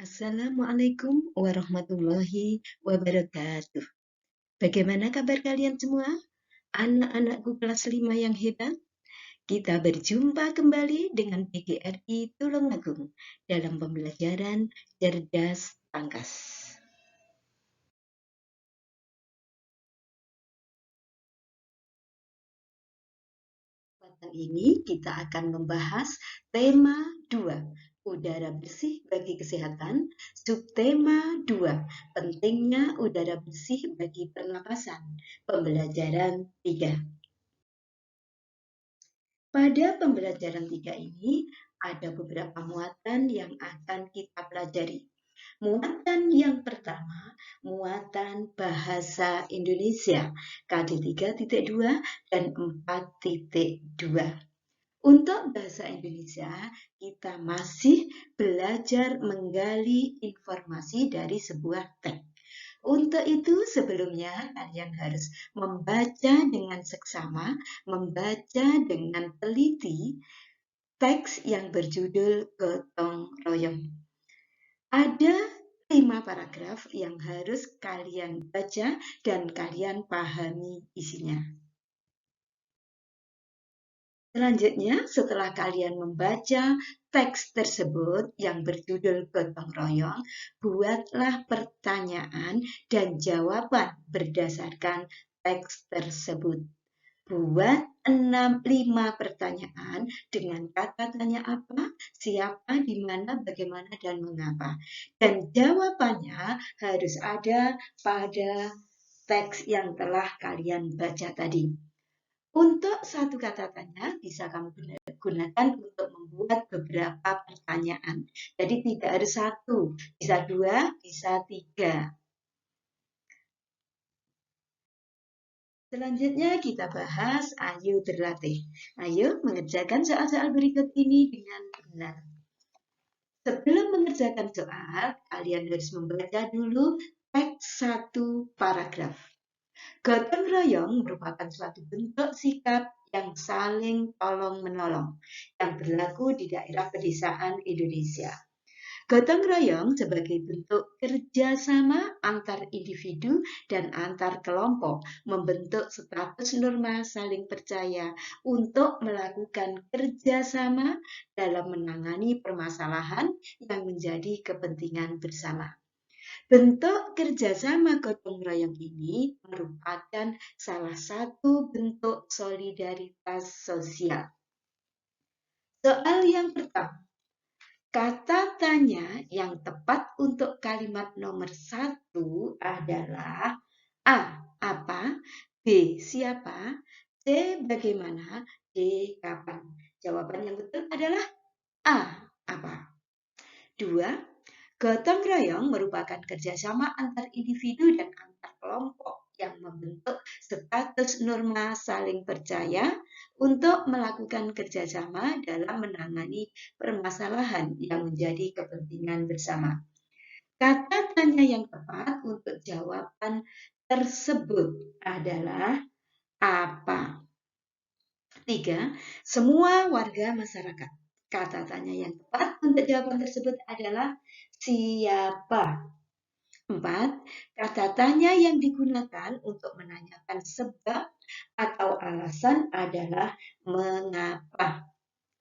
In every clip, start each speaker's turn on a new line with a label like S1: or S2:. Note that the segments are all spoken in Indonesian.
S1: Assalamualaikum warahmatullahi wabarakatuh. Bagaimana kabar kalian semua? Anak-anakku kelas 5 yang hebat. Kita berjumpa kembali dengan PGRI Tulungagung dalam pembelajaran cerdas tangkas. Kesempatan ini kita akan membahas tema 2, udara bersih bagi kesehatan, subtema 2, pentingnya udara bersih bagi pernapasan, pembelajaran 3. Pada pembelajaran 3 ini, ada beberapa muatan yang akan kita pelajari. Muatan yang pertama, muatan bahasa Indonesia, KD 3.2 dan 4.2. Untuk bahasa Indonesia, kita masih belajar menggali informasi dari sebuah teks. Untuk itu sebelumnya kalian harus membaca dengan seksama, membaca dengan teliti teks yang berjudul Gotong Royong. Ada 5 paragraf yang harus kalian baca dan kalian pahami isinya. Selanjutnya, setelah kalian membaca teks tersebut yang berjudul Gotong Royong, buatlah pertanyaan dan jawaban berdasarkan teks tersebut. Buat 5 pertanyaan dengan kata tanya apa, siapa, di mana, bagaimana, dan mengapa. Dan jawabannya harus ada pada teks yang telah kalian baca tadi. Untuk satu kata tanya bisa kamu gunakan untuk membuat beberapa pertanyaan. Jadi tidak harus 1, bisa 2, bisa 3. Selanjutnya kita bahas, ayo berlatih. Ayo mengerjakan soal-soal berikut ini dengan benar. Sebelum mengerjakan soal, kalian harus membaca dulu teks 1 paragraf. Gotong royong merupakan suatu bentuk sikap yang saling tolong-menolong yang berlaku di daerah pedesaan Indonesia. Gotong royong sebagai bentuk kerjasama antar individu dan antar kelompok membentuk status norma saling percaya untuk melakukan kerjasama dalam menangani permasalahan yang menjadi kepentingan bersama. Bentuk kerjasama gotong royong ini merupakan salah satu bentuk solidaritas sosial. Soal yang pertama, kata tanya yang tepat untuk kalimat nomor 1 adalah A. Apa? B. Siapa? C. Bagaimana? D. Kapan? Jawaban yang betul adalah A. Apa? 2. Gotong royong merupakan kerjasama antar individu dan antar kelompok yang membentuk status norma saling percaya untuk melakukan kerjasama dalam menangani permasalahan yang menjadi kepentingan bersama. Kata tanya yang tepat untuk jawaban tersebut adalah apa? 3. Semua warga masyarakat. Kata tanya yang tepat untuk jawaban tersebut adalah siapa? 4. Kata tanya yang digunakan untuk menanyakan sebab atau alasan adalah mengapa.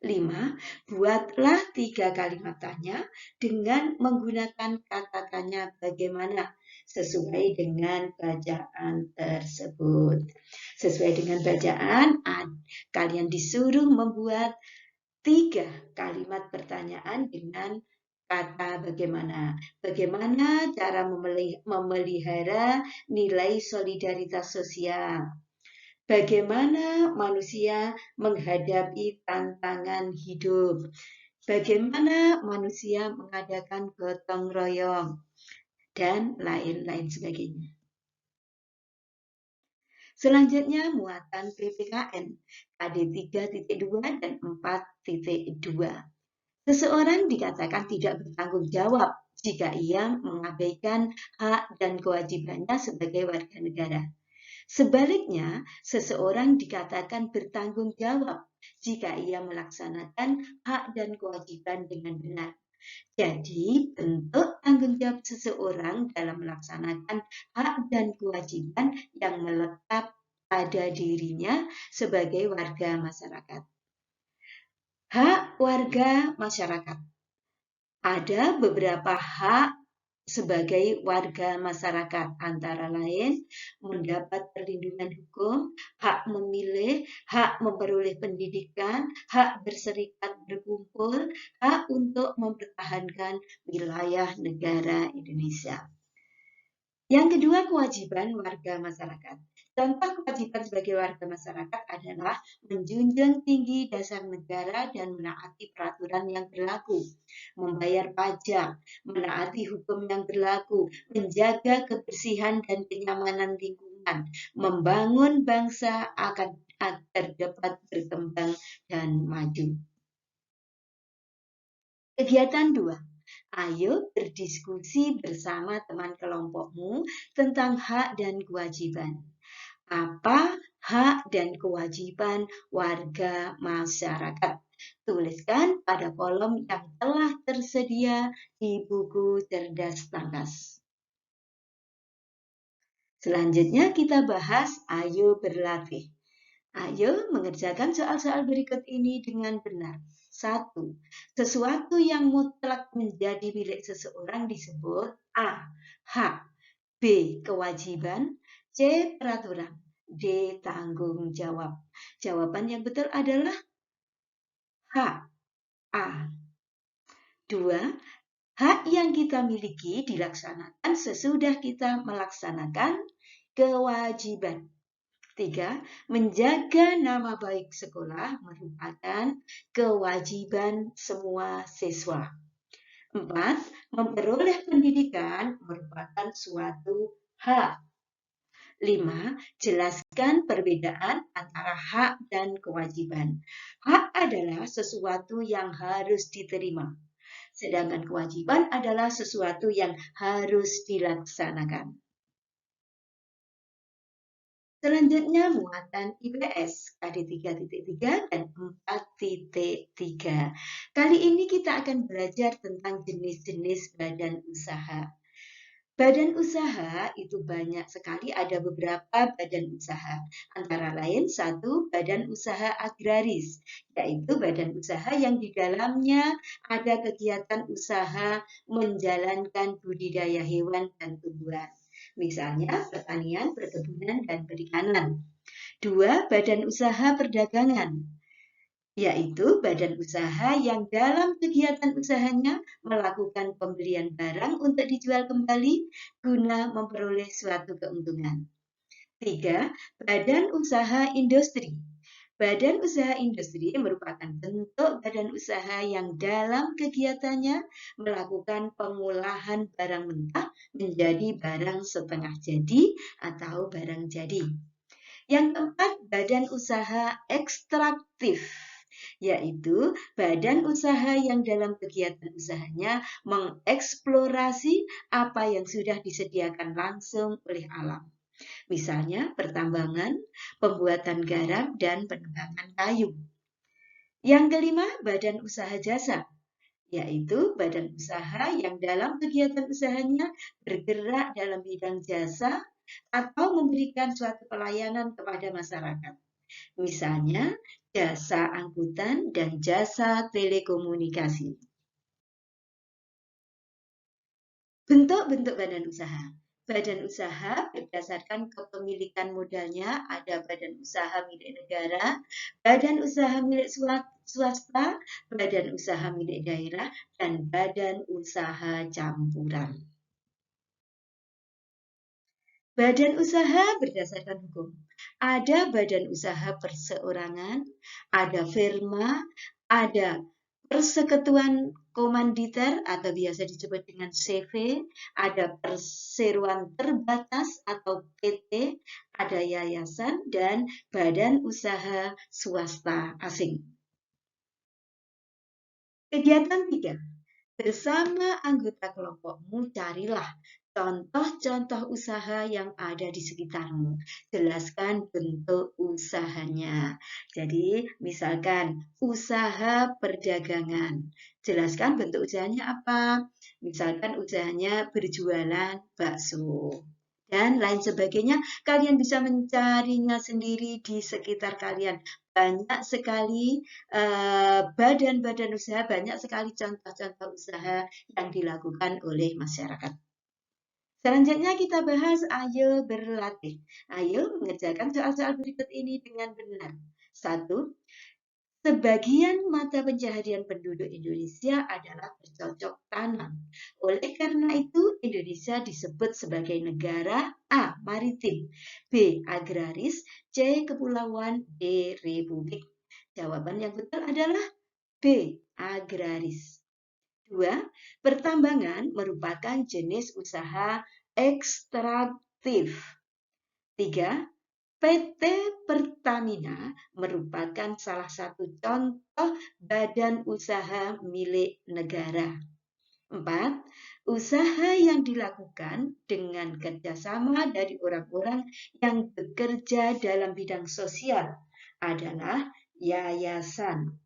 S1: 5. Buatlah 3 kalimat tanya dengan menggunakan kata tanya bagaimana sesuai dengan bacaan tersebut. Sesuai dengan bacaan, kalian disuruh membuat 3 kalimat pertanyaan dengan kata bagaimana. Bagaimana cara memelihara nilai solidaritas sosial? Bagaimana manusia menghadapi tantangan hidup? Bagaimana manusia mengadakan gotong royong? Dan lain-lain sebagainya. Selanjutnya muatan PPKN, KD 3.2 dan 4.2. Seseorang dikatakan tidak bertanggung jawab jika ia mengabaikan hak dan kewajibannya sebagai warga negara. Sebaliknya, seseorang dikatakan bertanggung jawab jika ia melaksanakan hak dan kewajiban dengan benar. Jadi, bentuk tanggung jawab seseorang dalam melaksanakan hak dan kewajiban yang melekat pada dirinya sebagai warga masyarakat. Hak warga masyarakat. Ada beberapa hak sebagai warga masyarakat, antara lain mendapat perlindungan hukum, hak memilih, hak memperoleh pendidikan, hak berserikat berkumpul, hak untuk mempertahankan wilayah negara Indonesia. Yang kedua, kewajiban warga masyarakat. Contoh kewajiban sebagai warga masyarakat adalah menjunjung tinggi dasar negara dan menaati peraturan yang berlaku, membayar pajak, menaati hukum yang berlaku, menjaga kebersihan dan kenyamanan lingkungan, membangun bangsa agar dapat berkembang dan maju. Kegiatan 2. Ayo berdiskusi bersama teman kelompokmu tentang hak dan kewajiban. Apa hak dan kewajiban warga masyarakat? Tuliskan pada kolom yang telah tersedia di buku Cerdas Tangkas. Selanjutnya kita bahas ayo berlatih. Ayo mengerjakan soal-soal berikut ini dengan benar. 1. Sesuatu yang mutlak menjadi milik seseorang disebut A. Hak, B. Kewajiban, C. Peraturan, D. Tanggung jawab. Jawaban yang betul adalah H. A. 2. Hak yang kita miliki dilaksanakan sesudah kita melaksanakan kewajiban. 3. Menjaga nama baik sekolah merupakan kewajiban semua siswa. 4. Memperoleh pendidikan merupakan suatu hak. 5. Jelaskan perbedaan antara hak dan kewajiban. Hak adalah sesuatu yang harus diterima, sedangkan kewajiban adalah sesuatu yang harus dilaksanakan. Selanjutnya muatan IPS KD 3.3 dan 4.3. Kali ini kita akan belajar tentang jenis-jenis badan usaha. Badan usaha itu banyak sekali, ada beberapa badan usaha. Antara lain 1, badan usaha agraris, yaitu badan usaha yang di dalamnya ada kegiatan usaha menjalankan budidaya hewan dan tumbuhan. Misalnya pertanian, perkebunan, dan perikanan. 2, badan usaha perdagangan, yaitu badan usaha yang dalam kegiatan usahanya melakukan pembelian barang untuk dijual kembali guna memperoleh suatu keuntungan. 3, badan usaha industri. Badan usaha industri merupakan bentuk badan usaha yang dalam kegiatannya melakukan pengolahan barang mentah menjadi barang setengah jadi atau barang jadi. Yang keempat, badan usaha ekstraktif, yaitu badan usaha yang dalam kegiatan usahanya mengeksplorasi apa yang sudah disediakan langsung oleh alam. Misalnya pertambangan, pembuatan garam, dan penebangan kayu. Yang kelima, badan usaha jasa, yaitu badan usaha yang dalam kegiatan usahanya bergerak dalam bidang jasa atau memberikan suatu pelayanan kepada masyarakat. Misalnya, jasa angkutan dan jasa telekomunikasi. Bentuk-bentuk badan usaha. Badan usaha berdasarkan kepemilikan modalnya, ada badan usaha milik negara, badan usaha milik swasta, badan usaha milik daerah, dan badan usaha campuran. Badan usaha berdasarkan hukum. Ada badan usaha perseorangan, ada firma, ada persekutuan komanditer atau biasa disebut dengan CV, ada perseroan terbatas atau PT, ada yayasan, dan badan usaha swasta asing. Kegiatan 3. Bersama anggota kelompokmu carilah contoh-contoh usaha yang ada di sekitarmu. Jelaskan bentuk usahanya. Jadi, misalkan usaha perdagangan. Jelaskan bentuk usahanya apa? Misalkan usahanya berjualan bakso dan lain sebagainya. Kalian bisa mencarinya sendiri di sekitar kalian. Banyak sekali badan-badan usaha, banyak sekali contoh-contoh usaha yang dilakukan oleh masyarakat. Selanjutnya kita bahas ayo berlatih. Ayo mengerjakan soal-soal berikut ini dengan benar. 1. Sebagian mata pencaharian penduduk Indonesia adalah bercocok tanam. Oleh karena itu, Indonesia disebut sebagai negara A. Maritim, B. Agraris, C. Kepulauan, D. Republik. Jawaban yang betul adalah B. Agraris. 2. Pertambangan merupakan jenis usaha ekstraktif. 3. PT Pertamina merupakan salah satu contoh badan usaha milik negara. 4. Usaha yang dilakukan dengan kerjasama dari orang-orang yang bekerja dalam bidang sosial adalah yayasan.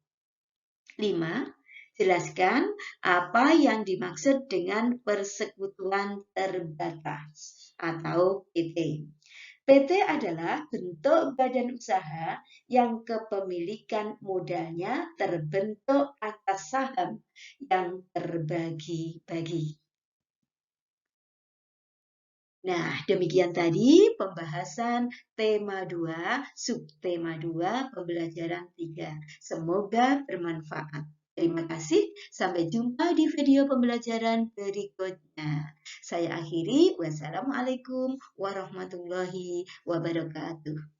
S1: 5. Jelaskan apa yang dimaksud dengan persekutuan terbatas atau PT. PT adalah bentuk badan usaha yang kepemilikan modalnya terbentuk atas saham yang terbagi-bagi. Nah, demikian tadi pembahasan tema 2, subtema 2, pembelajaran 3. Semoga bermanfaat. Terima kasih, sampai jumpa di video pembelajaran berikutnya. Saya akhiri, wassalamualaikum warahmatullahi wabarakatuh.